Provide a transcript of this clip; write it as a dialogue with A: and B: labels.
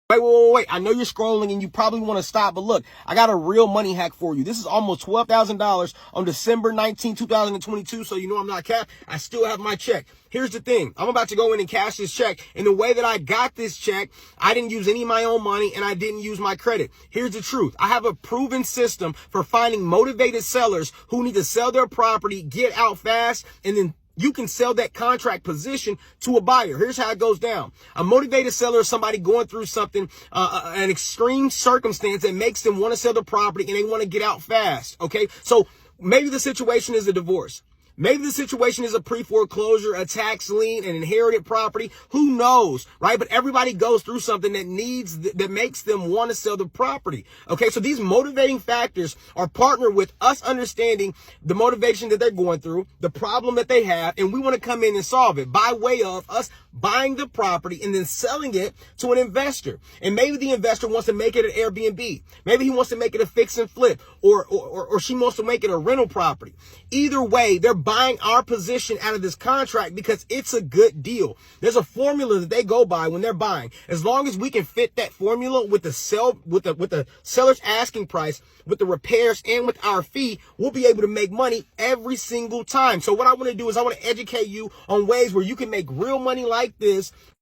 A: Wait. I know you're scrolling and you probably want to stop, but look, I got a real money hack for you. This is almost $12,000 on December 19, 2022. So you know I'm not capped. I still have my check. Here's the thing. I'm about to go in and cash this check. And the way that I got this check, I didn't use any of my own money and I didn't use my credit. Here's the truth. I have a proven system for finding motivated sellers who need to sell their property, get out fast, and then you can sell that contract position to a buyer. Here's how it goes down. A motivated seller is somebody going through something, an extreme circumstance that makes them want to sell the property and they want to get out fast. Okay. So maybe the situation is a divorce. Maybe the situation is a pre-foreclosure, a tax lien, an inherited property. Who knows, right? But everybody goes through something that makes them want to sell the property. Okay, so these motivating factors are partnered with us understanding the motivation that they're going through, the problem that they have, and we want to come in and solve it by way of us buying the property and then selling it to an investor. And maybe the investor wants to make it an Airbnb. Maybe he wants to make it a fix and flip, or she wants to make it a rental property. Either way, they're buying our position out of this contract because it's a good deal. There's a formula that they go by when they're buying. As long as we can fit that formula with the seller's asking price, with the repairs, and with our fee, we'll be able to make money every single time. So what I want to do is I want to educate you on ways where you can make real money like this